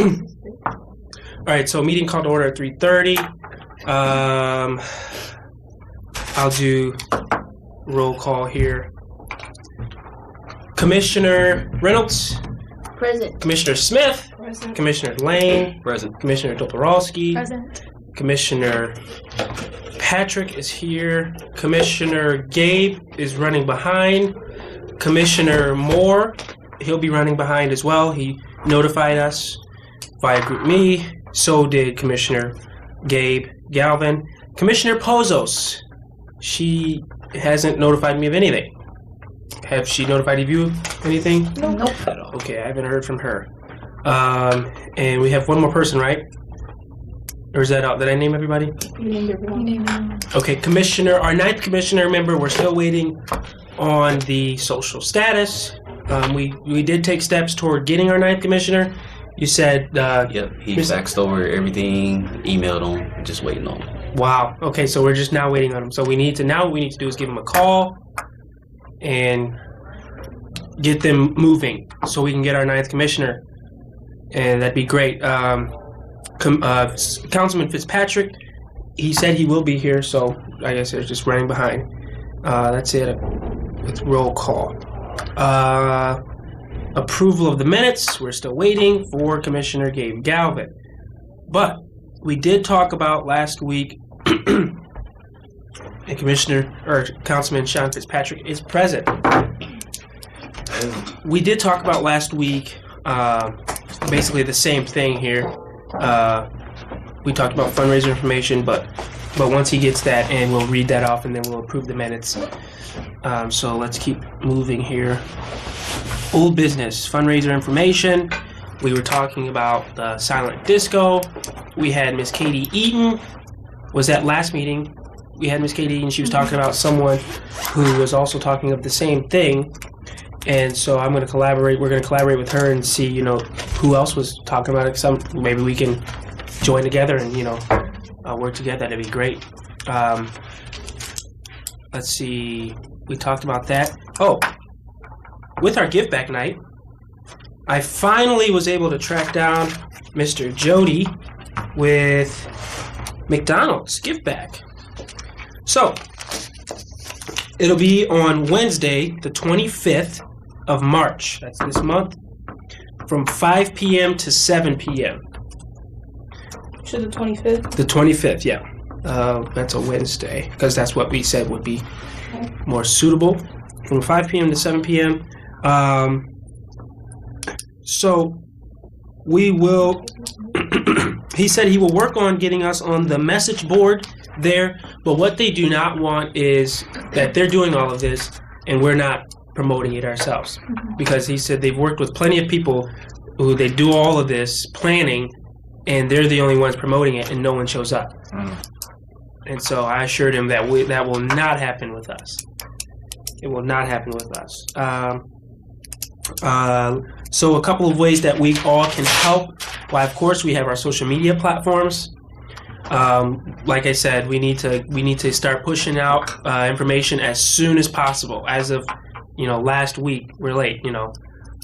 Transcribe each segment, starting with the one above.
All right, so meeting called to order at 3:30. I'll do roll call here. Commissioner Reynolds. Present. Commissioner Smith. Present. Commissioner Lane. Present. Commissioner Toporowski. Present. Commissioner Patrick is here. Commissioner Gabe is running behind. Commissioner Moore, he'll be running behind as well. He notified us via GroupMe. So did Commissioner Gabe Galvin. Commissioner Pozos, she hasn't notified me of anything. Have she notified you of anything? Nope. Okay, I haven't heard from her. And we have one more person, right? Or is that out? Did I name everybody? You named everyone. Okay, Commissioner, our 9th Commissioner member, we're still waiting on the social status. We did take steps toward getting our 9th Commissioner. You said... Yep, he faxed over everything, emailed him, just waiting on him. Wow, okay, so we're just now waiting on him. So what we need to do is give him a call and get them moving so we can get our 9th Commissioner. And that'd be great. Councilman Fitzpatrick, he said he will be here, so I guess they're just running behind. That's it. It's roll call. Approval of the minutes. We're still waiting for Commissioner Gabe Galvin. But we did talk about last week, and Councilman Sean Fitzpatrick is present. We did talk about last week basically the same thing here. We talked about fundraiser information, but once he gets that in, we'll read that off and then we'll approve the minutes. So let's keep moving here. Old business, fundraiser information. We were talking about the silent disco. We had Miss Katie Eaton. Was that last meeting? We had Miss Katie Eaton. She was talking about someone who was also talking of the same thing. And so I'm going to collaborate. We're going to collaborate with her and see, who else was talking about it. Maybe we can join together and, work together. That'd be great. Let's see. We talked about that. Oh, with our give back night, I finally was able to track down Mr. Jody with McDonald's give back. So it'll be on Wednesday, the 25th of March. That's this month, from 5 p.m. to 7 p.m. So the 25th? The 25th, yeah. That's a Wednesday, because that's what we said would be more suitable. From 5 p.m. to 7 p.m. So we will... He said he will work on getting us on the message board there, but what they do not want is that they're doing all of this and we're not promoting it ourselves. Because he said they've worked with plenty of people who they do all of this planning and they're the only ones promoting it and no one shows up. And so I assured him that that will not happen with us. It will not happen with us. So a couple of ways that we all can help. Well, of course, we have our social media platforms. Like I said, we need to start pushing out information as soon as possible. As of last week, we're late.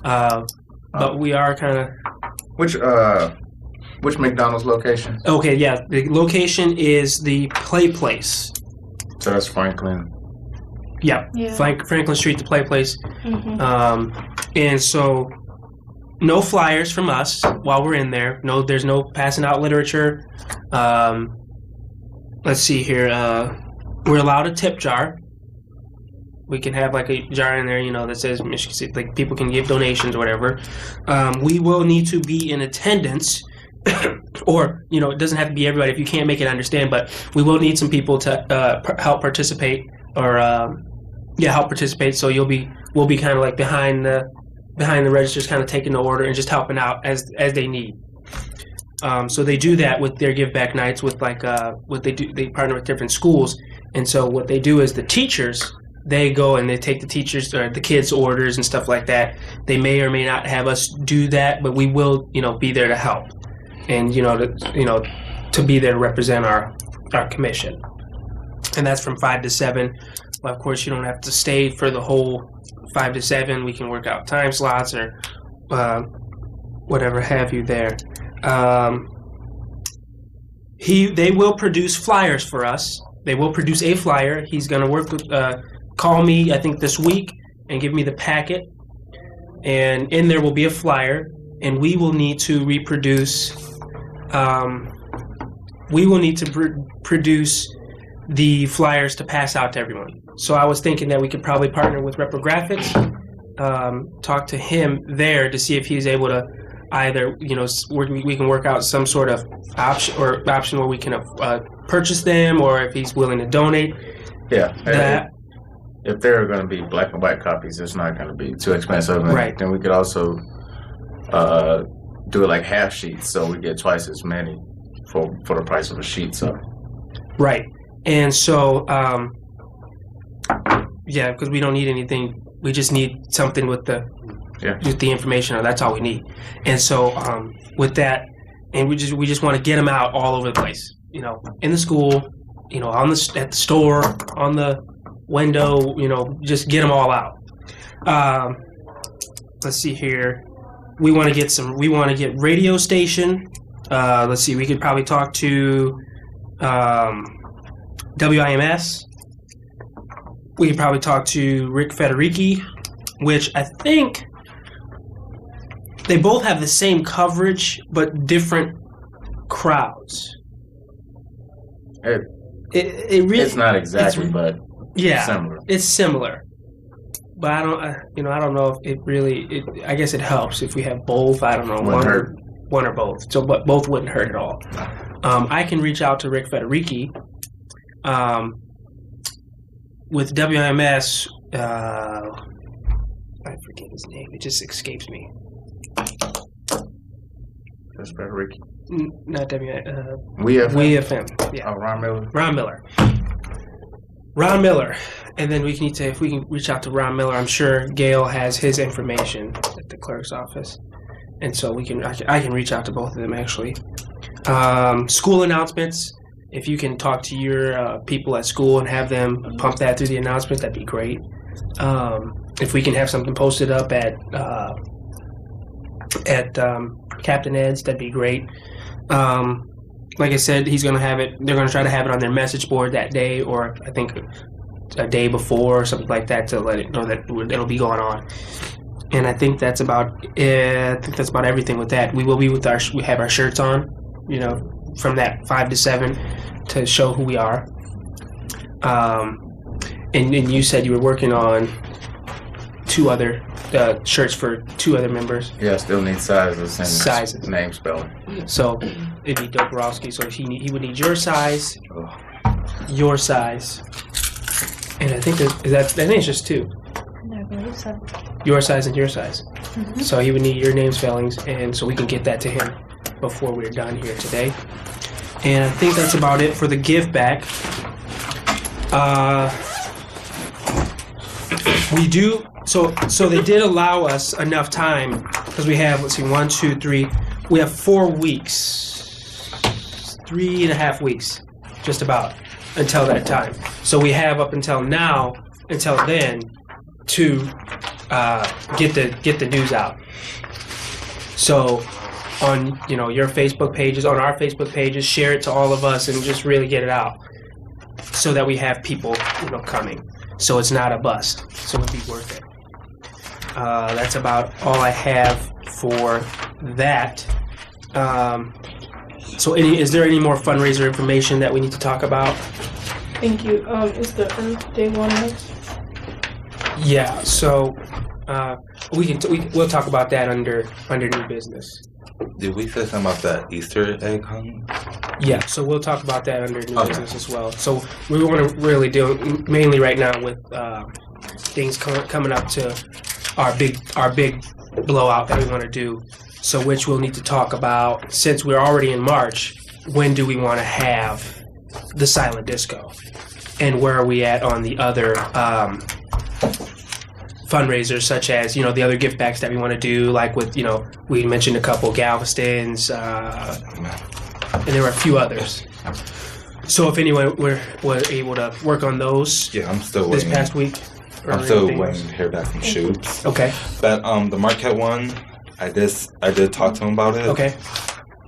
But we are kind of. Which McDonald's location? Okay, yeah, the location is the Play Place. So that's Franklin. Yeah. Franklin Street, the Play Place. And so, no flyers from us while we're in there. No, there's no passing out literature. Let's see here. We're allowed a tip jar. We can have like a jar in there, that says Michigan, like people can give donations or whatever. We will need to be in attendance. Or, it doesn't have to be everybody if you can't make it, understand, but we will need some people to help participate or help participate. So we'll be kind of like behind the registers, kind of taking the order and just helping out as they need. So they do that with their give back nights with what they do. They partner with different schools, and so what they do is the teachers, they go and they take the teachers or the kids' orders and stuff like that. They may or may not have us do that, but we will be there to help. And to be there to represent our commission, and that's from 5 to 7. Well, of course, you don't have to stay for the whole 5 to 7. We can work out time slots or whatever have you there. They will produce flyers for us. They will produce a flyer. He's going to work with, call me, I think, this week and give me the packet. And in there will be a flyer, and we will need to reproduce. Produce the flyers to pass out to everyone. So I was thinking that we could probably partner with Reprographics, talk to him there to see if he's able to either, we can work out some sort of option where we can purchase them, or if he's willing to donate. Yeah. That. If they're going to be black and white copies, it's not going to be too expensive. And right. Then we could also do it like half sheets, so we get twice as many for the price of a sheet. So. Right. And so, because we don't need anything. We just need something with the information. That's all we need. And so, with that, and we just want to get them out all over the place. In the school, at the store, on the window. Just get them all out. Let's see here. We want to get radio station. Let's see. We could probably talk to WIMS. We could probably talk to Rick Federici, which I think they both have the same coverage but different crowds. It really, it's not exactly, but similar. It's similar. But I don't know if it really. I guess it helps if we have both. I don't know, one or both. So, but both wouldn't hurt at all. I can reach out to Rick Federici. With WMS, I forget his name. It just escapes me. That's Federici. Not WMS. WeFM. Yeah. Oh, Ron Miller. Ron Miller. And then if we can reach out to Ron Miller, I'm sure Gail has his information at the clerk's office. And so I can reach out to both of them, actually. School announcements. If you can talk to your people at school and have them pump that through the announcement, that'd be great. If we can have something posted up at Captain Ed's, that'd be great. Like I said, he's going to have it. They're going to try to have it on their message board that day, or I think a day before or something like that, to let it know that it'll be going on. And I think that's about it. I think that's about everything with that. We will be we have our shirts on, from that 5 to 7 to show who we are. And you said you were working on 2 other shirts for 2 other members. Yeah, still need sizes and name spelling. So it'd be Dobrowski. So he would need your size, and I think it's just 2. No, I believe so. Your size and your size. Mm-hmm. So he would need your name spellings, and so we can get that to him before we're done here today. And I think that's about it for the give back. We do so they did allow us enough time, because we have 1, 2, 3. We have 4 weeks, 3.5 weeks, just about, until that time. So we have up until now, until then, to get the news out. So on your Facebook pages, on our Facebook pages, share it to all of us and just really get it out, so that we have people coming, so it's not a bust, so it'd be worth it. That's about all I have for that. So is there any more fundraiser information that we need to talk about? Thank you. Is the Earth Day one next? Yeah, so we'll talk about that under new business. Did we say something about that Easter egg hunt? Yeah, so we'll talk about that under new business as well. So we want to really deal mainly right now with things coming up to our big blowout that we want to do. So which we'll need to talk about, since we're already in March. When do we want to have the silent disco, and where are we at on the other fundraisers, such as the other gift backs that we want to do, like with we mentioned a couple, Galveston's, and there were a few others. So if anyone were able to work on those, I'm still this waiting. Past week. I'm still waiting to hear back from Shoots. Okay. But the Marquette one, I did talk to him about it. Okay.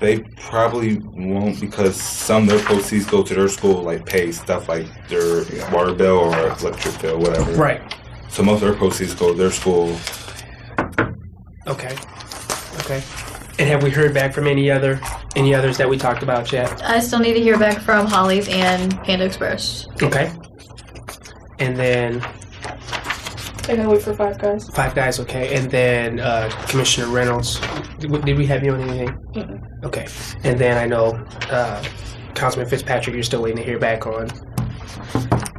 They probably won't because some of their proceeds go to their school, like pay stuff like their water bill or electric bill, whatever. Right. So most of their proceeds go to their school. Okay. And have we heard back from any others that we talked about yet? I still need to hear back from Holly's and Panda Express. Okay. And then I gotta wait for Five Guys. Five Guys, okay. And then Commissioner Reynolds. Did we have you on anything? Mm-mm. Okay. And then I know Councilman Fitzpatrick, you're still waiting to hear back on.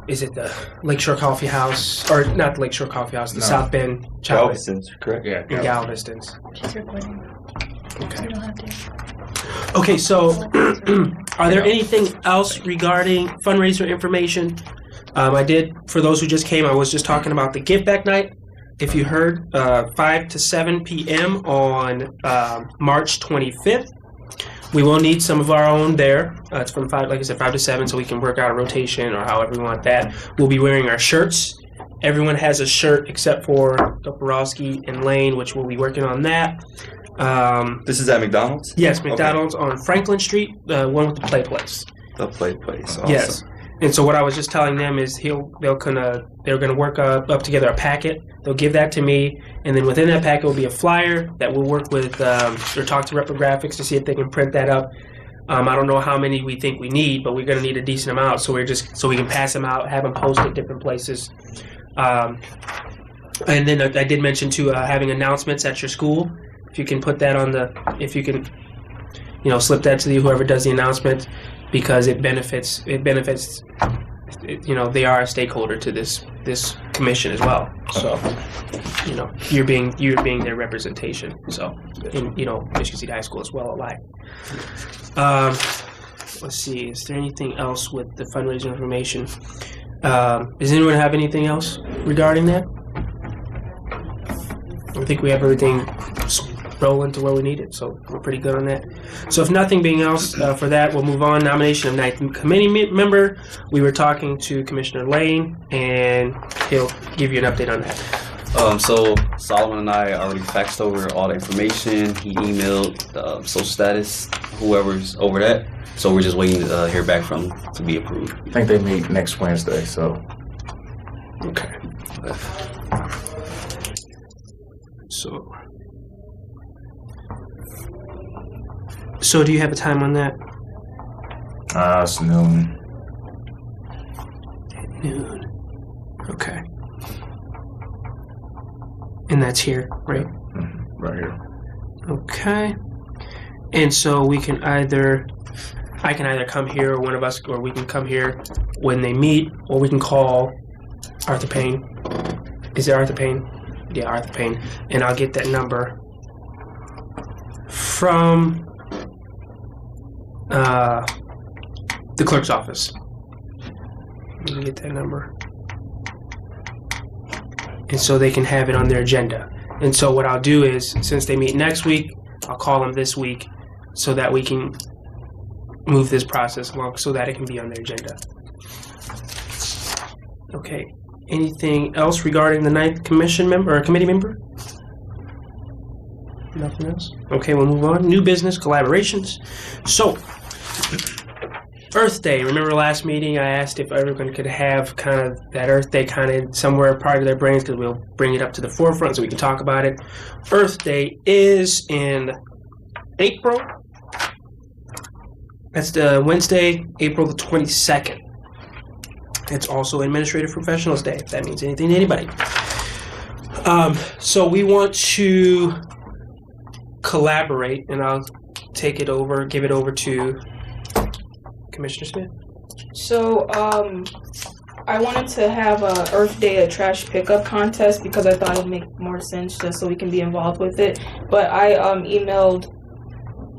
Is it the Lakeshore Coffee House? Or not the Lakeshore Coffee House, the South Bend Chocolate. Galveston's, correct? Yeah. In Galveston's. She's recording. Okay. You don't have to. Okay, so are there anything else regarding fundraiser information? I did, for those who just came, I was just talking about the Give Back Night. If you heard, 5 to 7 p.m. on March 25th. We will need some of our own there. It's from 5, like I said, 5 to 7, so we can work out a rotation or however we want that. We'll be wearing our shirts. Everyone has a shirt except for Doporowski and Lane, which we'll be working on that. This is at McDonald's? Yes, McDonald's on Franklin Street, the one with the play place. The play place. Awesome. Yes. And so what I was just telling them is they're gonna work up together a packet. They'll give that to me, and then within that packet will be a flyer that we'll work with or talk to Reprographics to see if they can print that up. I don't know how many we think we need, but we're gonna need a decent amount. So we can pass them out, have them posted at different places. And then I did mention too having announcements at your school. If you can put that if you can, slip that to whoever does the announcement, because it benefits. They are a stakeholder to this commission as well. So, you're being their representation. So, in Michigan City High School as well alike. Let's see. Is there anything else with the fundraising information? Does anyone have anything else regarding that? I think we have everything rolling to where we need it, so we're pretty good on that. So if nothing being else for that, we'll move on. Nomination of ninth committee member. We were talking to Commissioner Lane, and he'll give you an update on that. So Solomon and I already faxed over all the information. He emailed social status, whoever's over that. So we're just waiting to hear back from him to be approved. I think they meet next Wednesday, so. Okay. So do you have a time on that? It's noon. Noon. Okay. And that's here, right? Right here. Okay. And so I can either come here, or one of us, or we can come here when they meet, or we can call Arthur Payne. Is it Arthur Payne? Yeah, Arthur Payne. And I'll get that number from the clerk's office. Let me get that number. And so they can have it on their agenda. And so what I'll do is, since they meet next week, I'll call them this week so that we can move this process along so that it can be on their agenda. Okay. Anything else regarding the ninth commission member or committee member? Nothing else? Okay, we'll move on. New business collaborations. So, Earth Day. Remember last meeting I asked if everyone could have kind of that Earth Day kind of somewhere part of their brains, because we'll bring it up to the forefront so we can talk about it. Earth Day is in April. That's the Wednesday, April the 22nd. It's also Administrative Professionals Day, if that means anything to anybody. So we want to collaborate, and I'll give it over to Commissioner Smith. So, I wanted to have a Earth Day a trash pickup contest because I thought it would make more sense just so we can be involved with it. But I emailed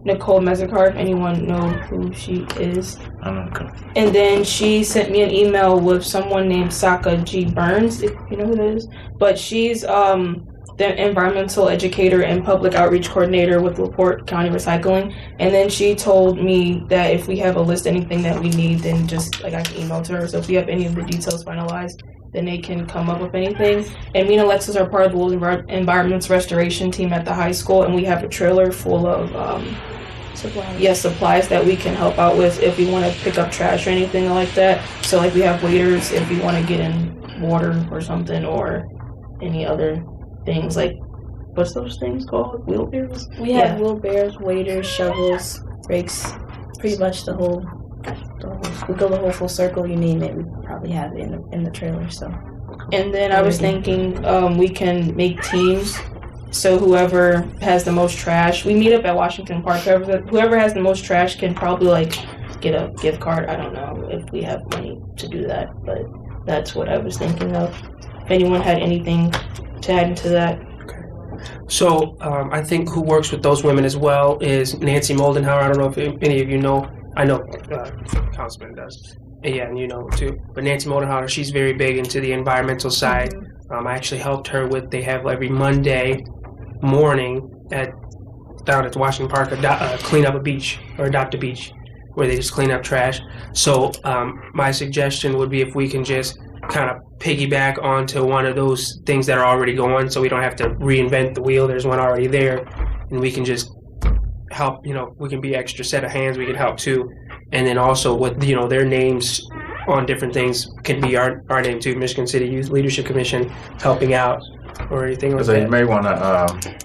Nicole Mezikar, if anyone know who she is. Okay. And then she sent me an email with someone named Saka G. Burns, if you know who that is. But she's the environmental educator and public outreach coordinator with LaPorte County Recycling. And then she told me that if we have a list, anything that we need, then just I can email to her. So if we have any of the details finalized, then they can come up with anything. And me and Alexis are part of the Environment's restoration team at the high school, and we have a trailer full of supplies that we can help out with if we want to pick up trash or anything like that. So like we have waiters if we want to get in water or something, or any other things like, what's those things called? Wheelbarrows? We have wheelbarrows, waiters, shovels, rakes, pretty much the whole we go the whole full circle. You name it, we probably have it in the trailer. So, and then I was thinking we can make teams. So whoever has the most trash, we meet up at Washington Park. Whoever has the most trash can probably like get a gift card. I don't know if we have money to do that, but that's what I was thinking of. If anyone had anything to add into that. So I think who works with those women as well is Nancy Moldenhauer. I don't know if any of you know. I know Councilman does. Yeah, and you know too. But Nancy Moldenhauer, she's very big into the environmental side. I actually helped her with. They have every Monday morning down at the Washington Park clean up a beach or adopt a beach, where they just clean up trash. So my suggestion would be if we can just kind of piggyback onto one of those things that are already going, so we don't have to reinvent the wheel. There's one already there, and we can just help. We can be extra set of hands. We can help too, and then also with their names on different things can be our name too. Michigan City Youth Leadership Commission helping out or anything like So that. you may want to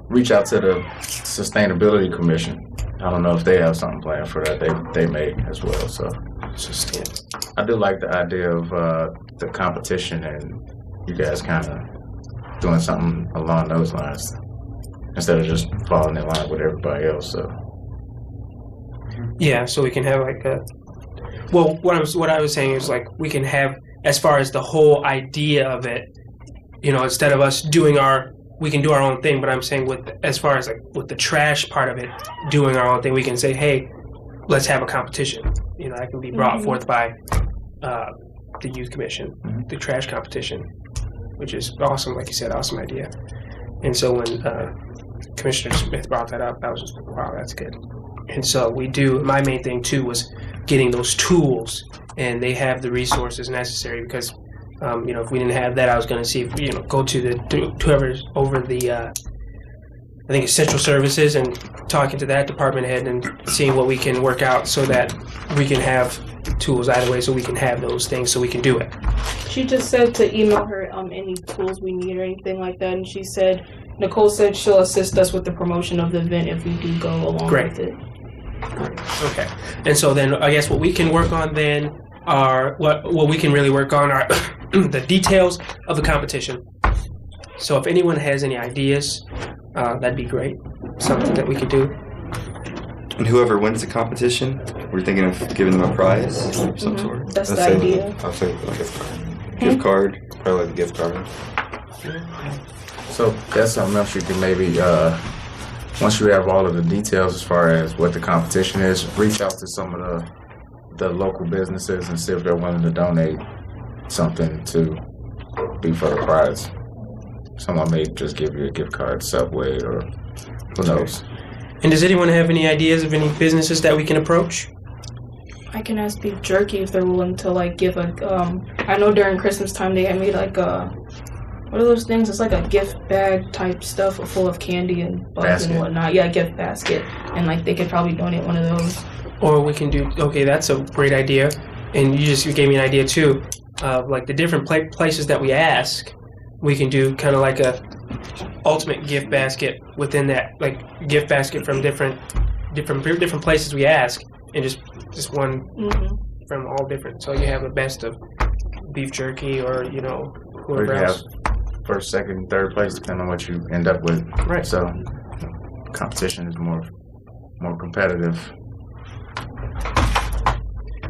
reach out to the Sustainability Commission. I don't know if they have something planned for that. They may as well. So I do like the idea of the competition and you guys kind of doing something along those lines instead of just falling in line with everybody else. So yeah, so we can have like a. Well, what I was saying is like we can have, as far as the whole idea of it, instead of us doing we can do our own thing. But I'm saying as far as like with the trash part of it, doing our own thing, we can say, hey, let's have a competition. That can be brought forth by the youth commission, the trash competition, which is awesome. Like you said, awesome idea. And so when Commissioner Smith brought that up, I was just like, wow, that's good. And so we do. My main thing too was getting those tools, and they have the resources necessary because. If we didn't have that, I was going to see if go to whoever's over the I think it's Central Services and talking to that department head and seeing what we can work out so that we can have tools either way, so we can have those things so we can do it. She just said to email her any tools we need or anything like that, and Nicole said she'll assist us with the promotion of the event if we do go along with it. Okay, and so then I guess what we can work on then are what we can really work on are the details of the competition. So if anyone has any ideas, that'd be great. Something that we could do. And whoever wins the competition, we're thinking of giving them a prize of some sort. That's the idea. I'll say a gift card. Gift card. Probably like a gift card. So that's something else you can maybe, once you have all of the details as far as what the competition is, reach out to some of the local businesses and see if they're willing to donate something to be for the prize. Someone may just give you a gift card, Subway, or who knows. And does anyone have any ideas of any businesses that we can approach? I can ask Beef Jerky if they're willing to like give a. I know during Christmas time they had made like a. What are those things? It's like a gift bag type stuff full of candy and bugs and whatnot. Yeah, gift basket, and like they could probably donate one of those. Or we can do. Okay, that's a great idea. And you gave me an idea too, of like the different places that we ask. We can do kind of like a ultimate gift basket within that, like gift basket from different places we ask, and just one from all different. So you have a best of Beef Jerky, or whoever else. First, second, third place, depending on what you end up with. Right. So competition is more competitive.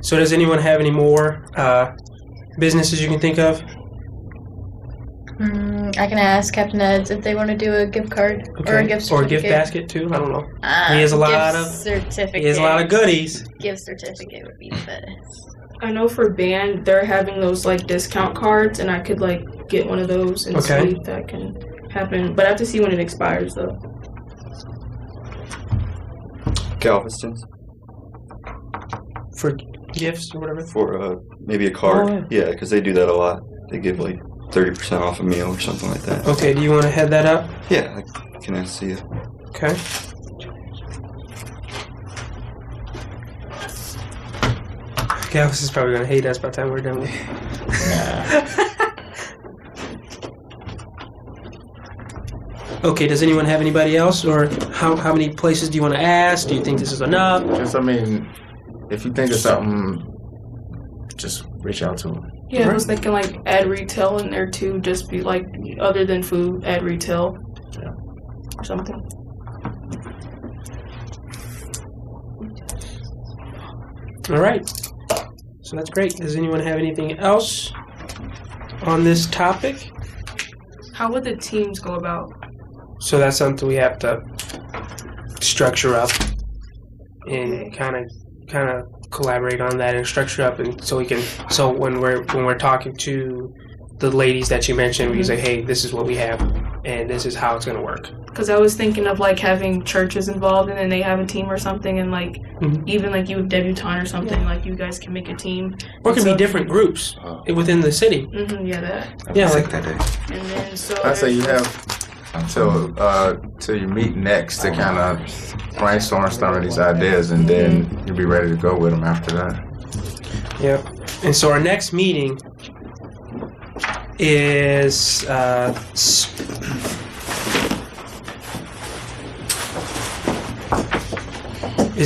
So does anyone have any more businesses you can think of? I can ask Captain Ed's if they want to do a gift card or a gift certificate. Or a gift basket too. I don't know. He has a lot of certificate. He has a lot of goodies. Gift certificate would be the best. I know for band they're having those like discount cards, and I could like get one of those and see if that can happen. But I have to see when it expires though. Galveston's. For gifts or whatever? For maybe a card. Oh, yeah, because they do that a lot. They give like 30% off a meal or something like that. Okay, do you want to head that up? Yeah, I can see you. Okay. Galaxy is probably gonna hate us by the time we're done with. Okay, does anyone have anybody else, or how many places do you want to ask? Do you think this is enough? Just, I mean, if you think of something, just reach out to them. Yeah, I was thinking like add retail in there too. Just be like other than food, add retail. Yeah. Or something. All right. So that's great. Does anyone have anything else on this topic? How would the teams go about? So that's something we have to structure up and kind of collaborate on that and structure up, and so we can. So when we're talking to the ladies that you mentioned, we can say, hey, this is what we have, and this is how it's going to work. Because I was thinking of like having churches involved, and then they have a team or something, and like even like you with debutante or something, like you guys can make a team. Or it can be different groups within the city. Yeah, that. Yeah, like that day. And then so I say you have till you meet next to kind of brainstorm some of these ideas, and then you'll be ready to go with them after that. yeah. And so our next meeting is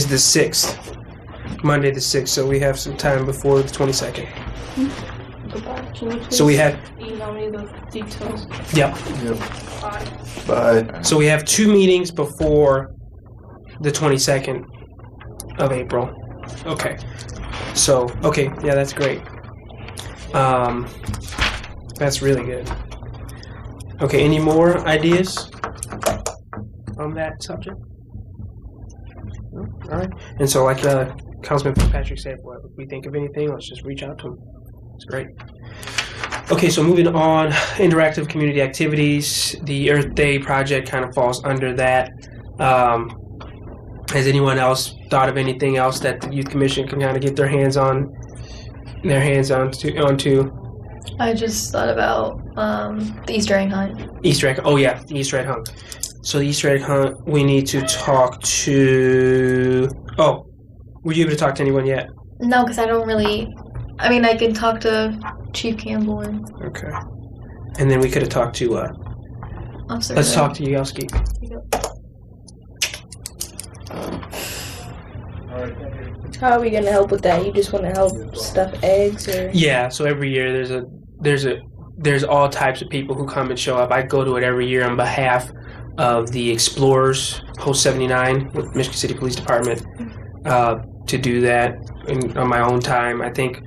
the 6th, Monday the 6th. So we have some time before the 22nd. So we had email me the details. Yep. Bye. So we have 2 meetings before the 22nd of April. Okay. So, okay, yeah, that's great. That's really good. Okay, any more ideas on that subject? No? All right. And so, like Councilman Fitzpatrick said, well, if we think of anything, let's just reach out to him. It's great. Okay, so moving on, interactive community activities. The Earth Day project kind of falls under that. Has anyone else thought of anything else that the Youth Commission can kind of get their hands on? Onto? I just thought about the Easter egg hunt. Easter egg. Oh yeah, the Easter egg hunt. So the Easter egg hunt, we need to talk to. Oh, were you able to talk to anyone yet? No, because I don't really. I mean, I can talk to Chief Campbell and. Okay. And then we could have talked to. Officer Let's Hood. talk to Yelski. How are we gonna help with that? You just want to help stuff eggs, or? Yeah. So every year there's all types of people who come and show up. I go to it every year on behalf of the Explorers Post 79 with Michigan City Police Department to do that on my own time. I think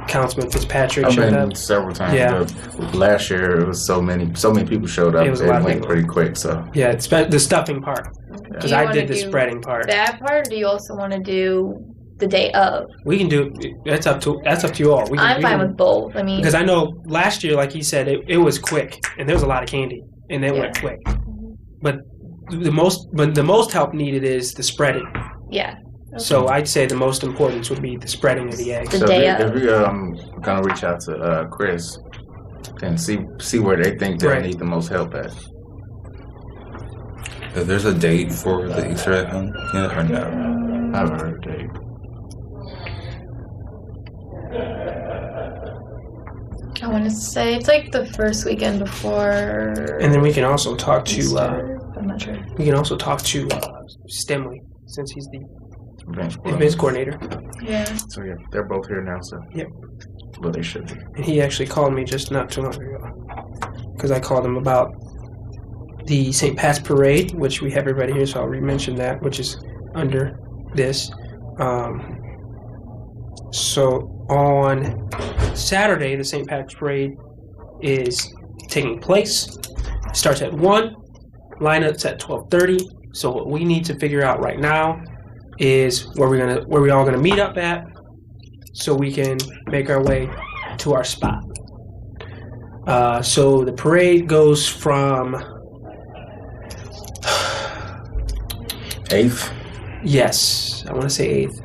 Councilman Fitzpatrick I've showed been up. several times. Yeah. But last year it was so many people showed up. It was a lot of went people. pretty quick. So Yeah, it's the stuffing part because Do you I wanna did the do spreading part. That part, or do you also want to do the day of? We can do. That's up to you all. I'm fine with both. I mean, because I know last year, like he said, it was quick and there was a lot of candy and it went quick. But the most help needed is the spreading. yeah. So I'd say the most important would be the spreading of the eggs. The so day if of. we gonna reach out to Chris and see where they think they Right. need the most help at. There's a date for the Easter egg hunt? Yeah, or no? I haven't heard a date. I want to say it's like the first weekend before. And then we can also talk to. Easter. I'm not sure. We can also talk to Stemley since he's the Events events coordinator, Yeah. So yeah, they're both here now. So Yep. Well, they should be. and he actually called me just not too long ago because I called him about the St. Pat's Parade, which we have everybody here, so I'll re-mention that, which is under this. So on Saturday, the St. Patrick's Parade is taking place. It starts at 1. Lineup's at 12:30. So what we need to figure out right now is where we all gonna meet up at, so we can make our way to our spot. So the parade goes from 8th, yes, I want to say 8th.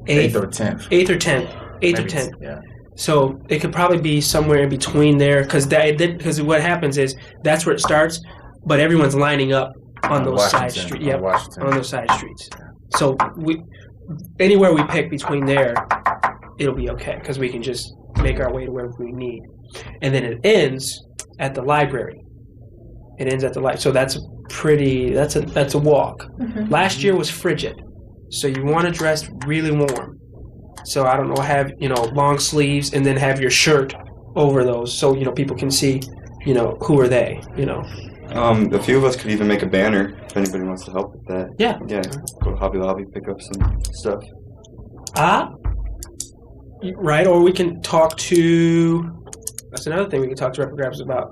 8th or 10th. 8th or 10th. 8th or Maybe 10th. Yeah. So it could probably be somewhere in between there, because what happens is that's where it starts, but everyone's lining up on those side Washington, streets. on Yep, Washington. on those side streets. So anywhere we pick between there it'll be okay because we can just make our way to wherever we need. And then it ends at the library. It ends at the library. So that's a walk. Last year was frigid. So you want to dress really warm. So I don't know, have, long sleeves and then have your shirt over those so, people can see, who are they, A few of us could even make a banner if anybody wants to help with that. Yeah. Yeah. Go to Hobby Lobby, pick up some stuff. Right, or we can talk to, that's another thing we can talk to reprographers about.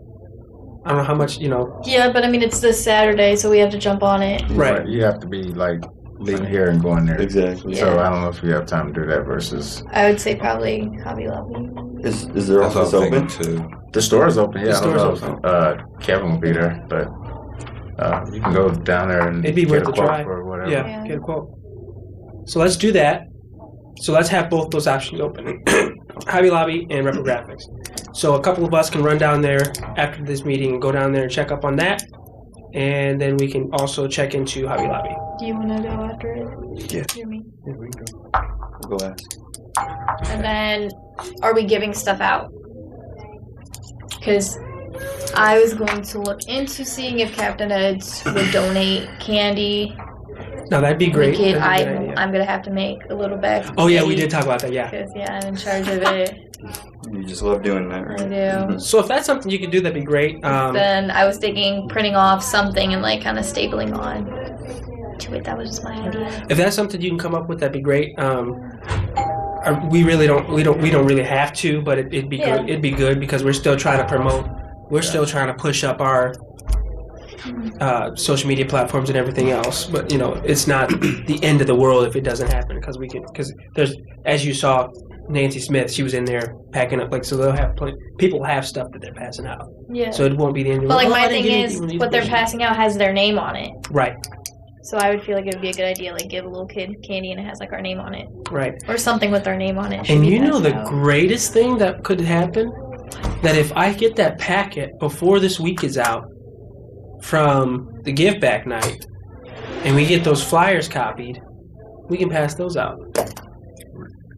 I don't know how much, Yeah, but I mean, it's this Saturday, so we have to jump on it. Right. You have to be like leaving here and going there. Exactly. So Yeah. I don't know if we have time to do that versus I would say probably Hobby Lobby. Is their That's what I office was open? thinking too. the store's open. Yeah, The I don't store's know if, Kevin will be there, but you can go down there and It'd be get worth a a quote try. or whatever. Yeah, Yeah. get a quote. So let's do that. So let's have both those options open. Hobby Lobby and reprographics. So a couple of us can run down there after this meeting and go down there and check up on that. And then we can also check into Hobby Lobby. Do you want to go after it? Yeah. You me? Yeah, we can go. We'll go ask. And then, are we giving stuff out? Because I was going to look into seeing if Captain Ed's would donate candy. Now that'd be great. We could, That'd be a good idea. I'm gonna have to make a little bag. Oh yeah, we did talk about that. Yeah. Because I'm in charge of it. You just love doing that, right? I do. So if that's something you could do, that'd be great. Then I was thinking printing off something and like kind of stapling on to it. That was just my idea. If that's something you can come up with, that'd be great. We don't really have to, but it'd be Yeah. good. It'd be good because we're still trying to promote. We're still trying to push up our social media platforms and everything else. But it's not the end of the world if it doesn't happen because there's, as you saw, Nancy Smith. She was in there packing up so they'll have people have stuff that they're passing out. Yeah. So it won't be the end of the But world. like Oh, I my didn't thing get is, anything from these what they're patients. passing out has their name on it. Right. So I would feel like it would be a good idea, like give a little kid candy and it has like our name on it, Right. or something with our name on it. should And be you know passed the out. greatest thing that could happen? That if I get that packet before this week is out from the give back night and we get those flyers copied, we can pass those out.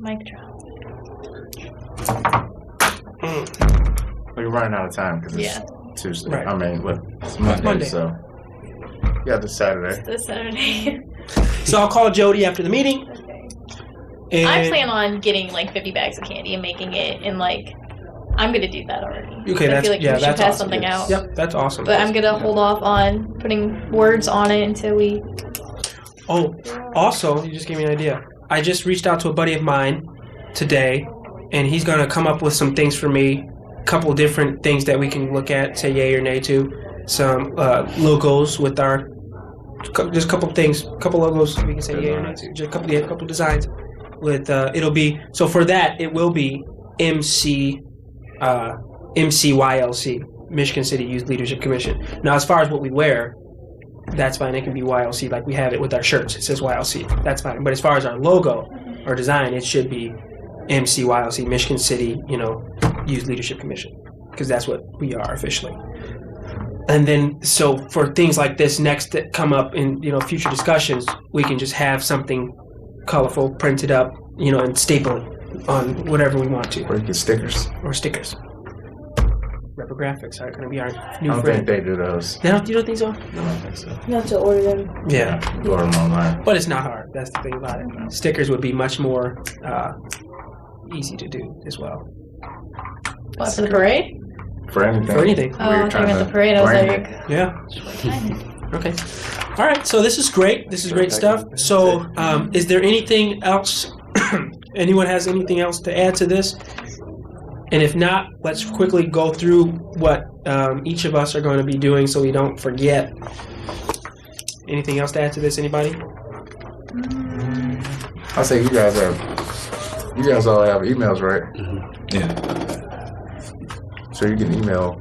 Mic drop. We're running out of time because it's Yeah. Tuesday. Right. I mean, it's Monday, Monday. so yeah, this Saturday. This Saturday. So I'll call Jody after the meeting. And I plan on getting like 50 bags of candy and making it, and like I'm gonna do that already. Okay, I that's feel like yeah, we should that's pass awesome. something out. Yep, that's awesome. But I'm gonna hold off on putting words on it until we. Oh, also, you just gave me an idea. I just reached out to a buddy of mine today, and he's going to come up with some things for me, a couple different things that we can look at, say yay or nay to, some logos with our, just a couple things, a couple logos we can say yay or nay to, just a couple designs with, it'll be, so for that, it will be MCYLC, Michigan City Youth Leadership Commission. Now, as far as what we wear, that's fine. It can be YLC, like we have it with our shirts. It says YLC. That's fine. But as far as our logo or design, it should be MCYLC, Michigan City, Youth Leadership Commission, because that's what we are officially. And then, so for things like this next that come up in future discussions, we can just have something colorful printed up, and staple it on whatever we want to, Or you get stickers. or stickers. Reprographics are going to be our new I don't friend. think they do those. You don't think so? I don't think so. You have to order them. Yeah. Order them online. But it's not hard. That's the thing about it. Stickers would be much more easy to do as well. What, for the parade? For anything. For anything. Oh, I thought you meant the parade. I was brand like, Yeah. timing. Okay. All right. So this is great. This is great stuff. So is there anything else? Anyone has anything else to add to this? And if not, let's quickly go through what each of us are going to be doing so we don't forget. Anything else to add to this? Anybody? I'll say you guys all have emails, right? Yeah. So you can email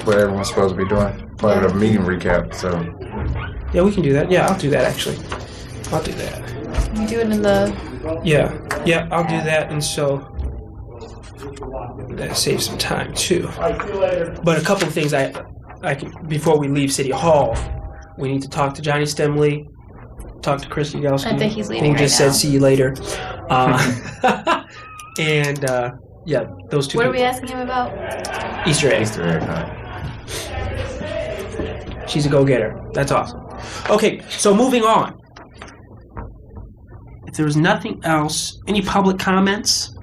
what everyone's supposed to be doing. Part of the meeting recap. So Yeah, we can do that. Yeah, I'll do that actually. I'll do that. You do it in the. Yeah, I'll do that, and so that saves some time too. But a couple of things I can, before we leave City Hall, we need to talk to Johnny Stemley, talk to Chris Yagelski. I think he's leaving Who just right now. said see you later. And yeah, those two. What are we people. asking him about? Easter eggs. Easter egg hunt. She's a go-getter. That's awesome. Okay, so moving on. If there was nothing else, any public comments?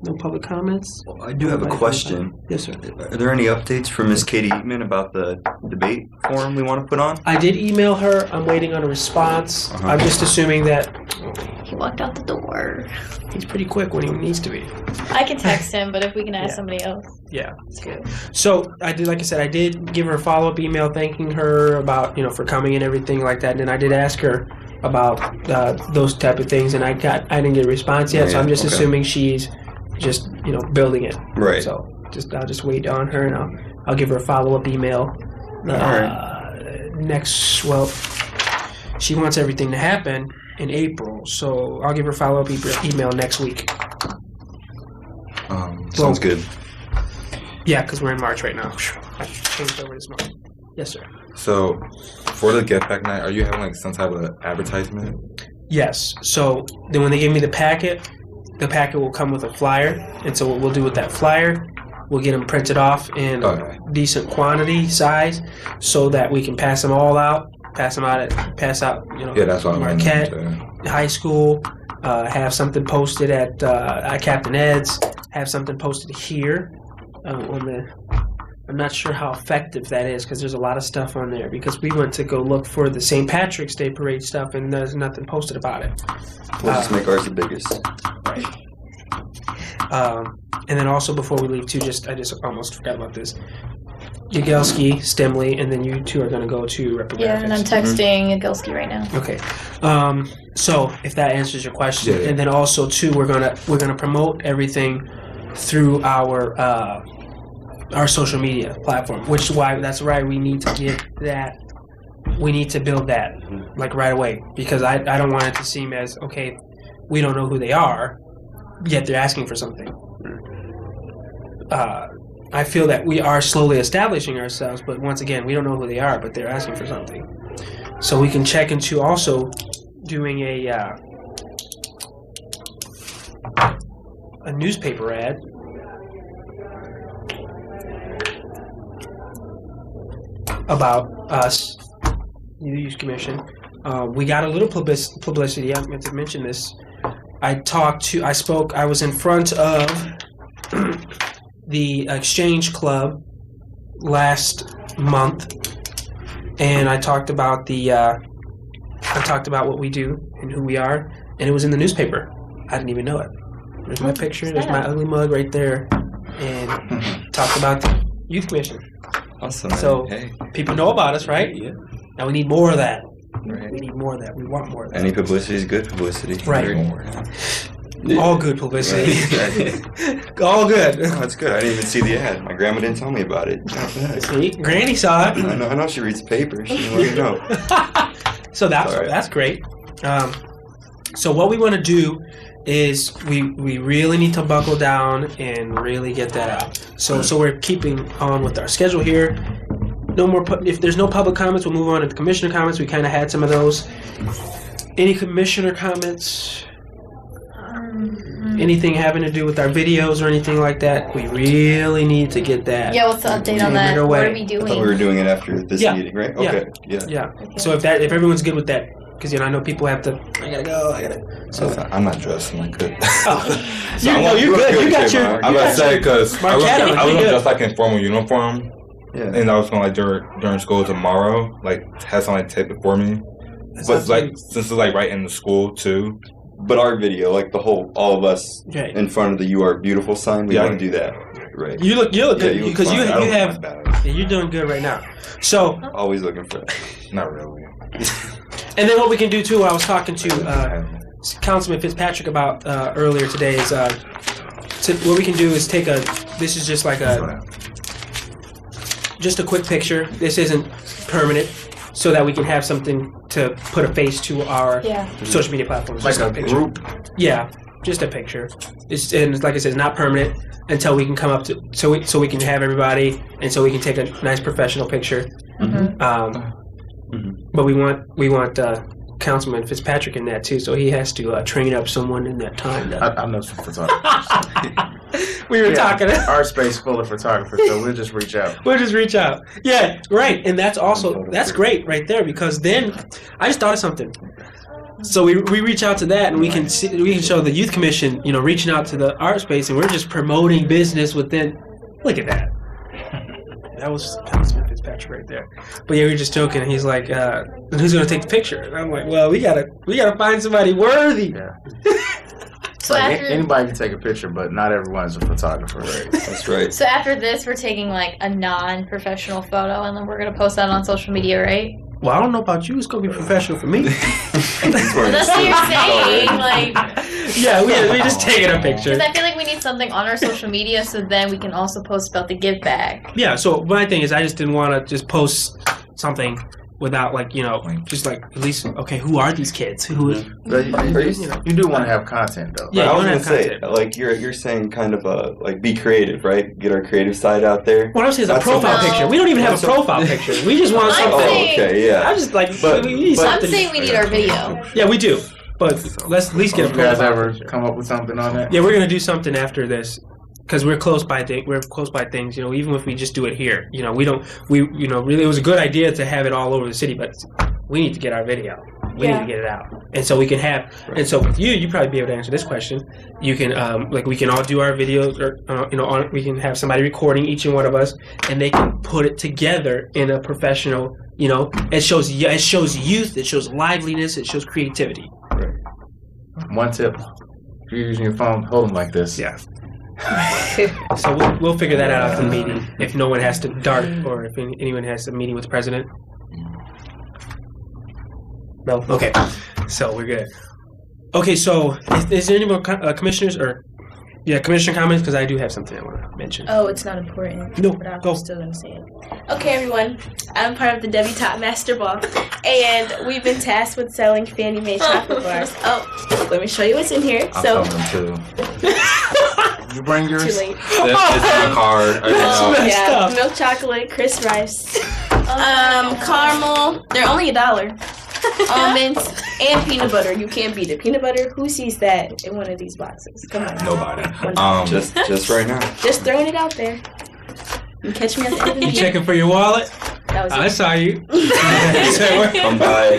No public comments? Well, I do have a question. Yes, sir. Are there any updates from Miss Katie Eatman about the debate forum we want to put on? I did email her. I'm waiting on a response. Uh-huh. I'm just assuming that He walked out the door. he's pretty quick when he needs to be. I can text him, but if we can ask Yeah. somebody else, Yeah. it's good. So I did, like I said, I did give her a follow-up email thanking her about, for coming and everything like that. And then I did ask her about those type of things, and I didn't get a response yet. So Yeah, I'm just okay. assuming she's just building it. Right. So I'll just wait on her, and I'll give her a follow-up email. She wants everything to happen in April, so I'll give her a follow-up email next week. Sounds good. Yeah, because we're in March right now. I changed over this month. Yes, sir. So, for the Get Back Night, are you having like some type of advertisement? Yes. So then when they give me the packet will come with a flyer. And so what we'll do with that flyer, we'll get them printed off in Okay. decent quantity, size, so that we can pass them all out. Pass out, Yeah, that's what I'm Marquette, wondering, high school, have something posted at Captain Ed's, have something posted here I'm not sure how effective that is because there's a lot of stuff on there because we went to go look for the St. Patrick's Day parade stuff and there's nothing posted about it. We'll just make ours the biggest. And then also before we leave too, I just almost forgot about this. Yagelski, Stemley, and then you two are going to go to Reprographics. Yeah, and I'm texting Yagelski right now. Okay. So if that answers your question, Yeah. and then also too, we're gonna promote everything through our social media platform, which is why we need to get that. We need to build that like right away because I don't want it to seem as okay, we don't know who they are, yet they're asking for something. I feel that we are slowly establishing ourselves, but once again, we don't know who they are, but they're asking for something. So we can check into also doing a newspaper ad about us, the Youth Commission. We got a little publicity. I meant to mention this. I was in front of the Exchange Club last month, and I talked about what we do and who we are, and it was in the newspaper. I didn't even know it. There's my picture. There's my ugly mug right there, and talked about the Youth Commission. Awesome. So Hey. people know about us, right? Yeah. Now we need more of that. Right. We need more of that. We want more of that. Any publicity is good publicity. Right. Yeah. All good publicity. Right. All good. Oh, that's good. I didn't even see the ad. My grandma didn't tell me about it. Not bad. See, Granny saw it. I know she reads the paper. She didn't let me know. So that's All right. that's great. So what we want to do is we really need to buckle down and really get that out. So we're keeping on with our schedule here. No more. If there's no public comments, we'll move on to the commissioner comments. We kind of had some of those. Any commissioner comments? Anything having to do with our videos or anything like that? We really need to get that. Yeah, what's the update on Moving that? it What away. are we I thought we doing? were doing it after this Yeah. meeting, right? Yeah. Okay. Yeah. Yeah. So if everyone's good with that, because I know people have to. I gotta go. So I'm not dressed like that. you're good. You got your. I'm about to say because I was Marquette, gonna good. dress like in formal uniform, Yeah. and I was gonna like during school tomorrow, like have something tape it for me. But like since it's like right in the school too. But our video, like all of us Right. in front of the "You Are Beautiful" sign, we Yeah. want to do that. Right. You look Yeah, good you look because you fine. I don't have. You're doing good right now. So, Always looking for that. Not really. and then what we can do too, I was talking to Councilman Fitzpatrick about earlier today is what we can do is take this is just like just a quick picture. This isn't permanent, so that we can have something to put a face to our social media platforms. Like Just a picture. group. Yeah, just a picture. And like I said, it's not permanent until we can come up to so we can have everybody and so we can take a nice professional picture. But we want Councilman Fitzpatrick in that too, so he has to train up someone in that time. I know some photographers. We were talking. Our space full of photographers, so we'll just reach out. We'll just reach out. Yeah, right. And that's great right there, because then I just thought of something. So we reach out to that, and we can show the youth commission, reaching out to the art space, and we're just promoting business within. Look at that. That was Councilman Fitzpatrick right there. But yeah, we were just joking. And he's like, "Who's gonna take the picture?" And I'm like, "Well, we gotta find somebody worthy." Yeah. So like anybody can take a picture, but not everyone's a photographer. Right? That's right. So after this, we're taking like a non-professional photo, and then we're gonna post that on social media, right? Well, I don't know about you. It's gonna be professional for me. Well, that's what you're saying. Like, yeah, we just taking a picture. because I feel like we need something on our social media, so then we can also post about the give back. Yeah. So my thing is, I just didn't want to just post something without just like at least who are these kids? Who? But you do want to have content though. Yeah, I you was wanna gonna have say, content. like you're saying, kind of be creative, right? Get our creative side out there. What I'm saying is a That's profile something- picture. We don't even have a profile picture. We just want I'm something. saying- okay, yeah. I'm just like, But- we need but- I'm something. saying we need our video. Yeah, we do. But let's at least get a You guys profile ever picture. come up with something on that? Yeah, we're gonna do something after this because we're close by. We're close by things. Even if we just do it here, we don't. Really, it was a good idea to have it all over the city, but we need to get our video. We need to get it out, and so we can have. And so with you probably be able to answer this question. You can, we can all do our videos, or we can have somebody recording each and one of us, and they can put it together in a professional. It shows youth, it shows liveliness, it shows creativity. One tip: if you're using your phone, hold them like this. Yeah. So we'll figure that out after the meeting. If no one has to dart, or if anyone has a meeting with the president. No. Okay. So we're good. Okay. So is there any more commissioners or commissioner comments? Because I do have something I want to mention. Oh, it's not important. No, but I'm go. still gonna say it. Okay, everyone. I'm part of the Debbie Top Master Ball, and we've been tasked with selling Fannie Mae chocolate bars. Oh, let me show you what's in here. I'm So, coming too. You bring yours. too late. It's in my card. I didn't know. Messed Yeah, up. milk chocolate, crisp rice, caramel. They're only $1. Almonds and peanut butter. You can't beat it. Peanut butter. Who sees that in one of these boxes? Come on. Nobody. Just right now. Just throwing it out there. You catch me at the end of the You year. checking for your wallet? That was I it. saw you. Come by.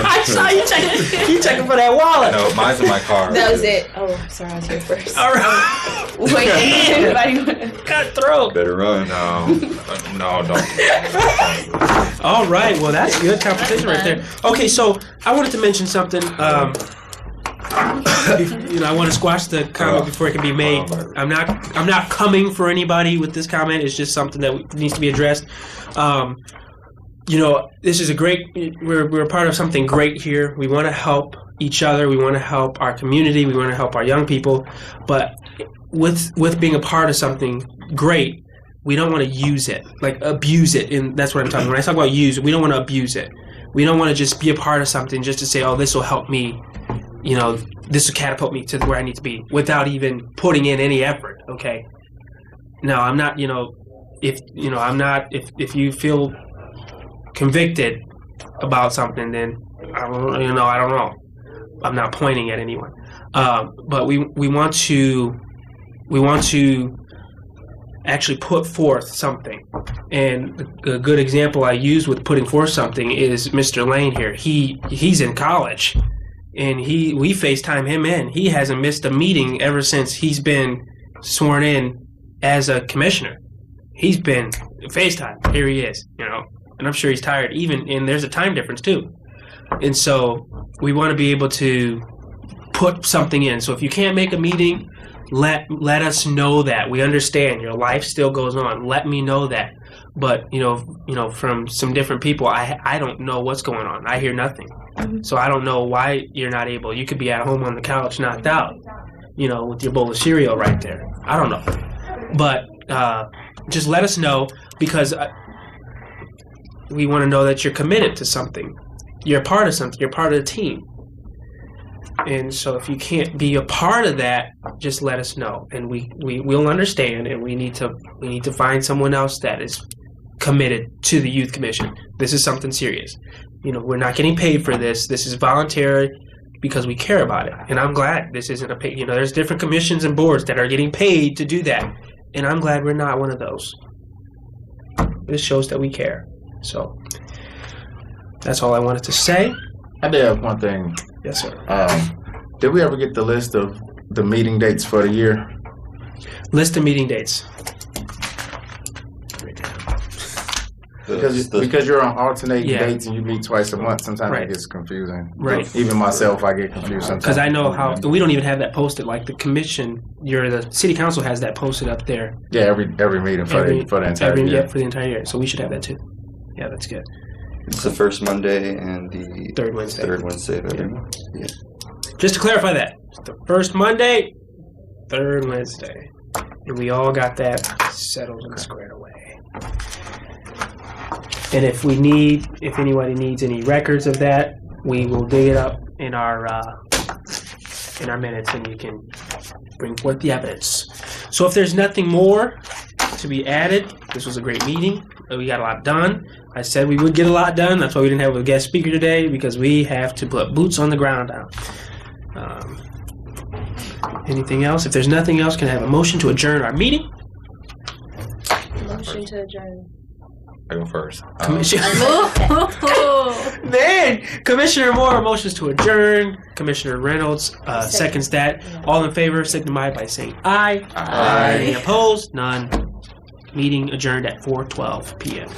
I saw you checking. You checking for that wallet? No, mine's in my car. That was it. Oh, sorry, I was here first. All right. Wait, anybody? Cutthroat. Better run. No, don't. All right. Well, that's good competition right there. Okay, so I wanted to mention something. I want to squash the comment before it can be made. I'm not coming for anybody with this comment. It's just something that needs to be addressed. This is a great. We're a part of something great here. We want to help each other. We want to help our community. We want to help our young people. But with being a part of something great, we don't want to use it, like abuse it. And that's what I'm talking about. When I talk about use, we don't want to abuse it. We don't want to just be a part of something just to say, oh, this will help me. This will catapult me to where I need to be without even putting in any effort. Okay. No, I'm not. I'm not. If you feel convicted about something, then I don't know. I'm not pointing at anyone. But we want to actually put forth something. And a good example I use with putting forth something is Mr. Lane here. He's in college, and we FaceTime him in. He hasn't missed a meeting ever since he's been sworn in as a commissioner. He's been FaceTime. Here he is, and I'm sure he's tired. And there's a time difference too. And so we want to be able to put something in. So if you can't make a meeting, let us know that. We understand your life still goes on. Let me know that. But from some different people, I don't know what's going on. I hear nothing. So I don't know why you're not able. You could be at home on the couch knocked out, with your bowl of cereal right there. I don't know. But just let us know, because we want to know that you're committed to something. You're part of something. You're part of the team. And so if you can't be a part of that, just let us know, and we will understand, and we need to find someone else that is committed to the Youth Commission. This is something serious. You know, we're not getting paid for this. This is voluntary because we care about it. And I'm glad this isn't a pay. You know, there's different commissions and boards that are getting paid to do that. And I'm glad we're not one of those. This shows that we care. So that's all I wanted to say. I did have one thing. Yes, sir. Did we ever get the list of the meeting dates for the year? List of meeting dates. Because you're on alternating Yeah. dates and you meet twice a month, sometimes Right. it gets confusing. Right. Even myself, I get confused sometimes. Because I know how we don't even have that posted. Like the commission, the city council has that posted up there. Yeah, every meeting for the entire year. Yeah, for the entire year. So we should have that too. Yeah, that's good. It's the first Monday and the Third Wednesday. Third Wednesday of every month. Yeah. Just to clarify that, it's the first Monday, third Wednesday, and we all got that settled and squared away. And if anybody needs any records of that, we will dig it up in our minutes, and we can bring forth the evidence. So if there's nothing more to be added, this was a great meeting. We got a lot done. I said we would get a lot done. That's why we didn't have a guest speaker today, because we have to put boots on the ground now. Anything else? If there's nothing else, can I have a motion to adjourn our meeting? Motion to adjourn. I go first. Commissioner Moore motions to adjourn. Commissioner Reynolds seconds that. All in favor, signify by saying aye. Aye. Any opposed? None. Meeting adjourned at 4:12 p.m.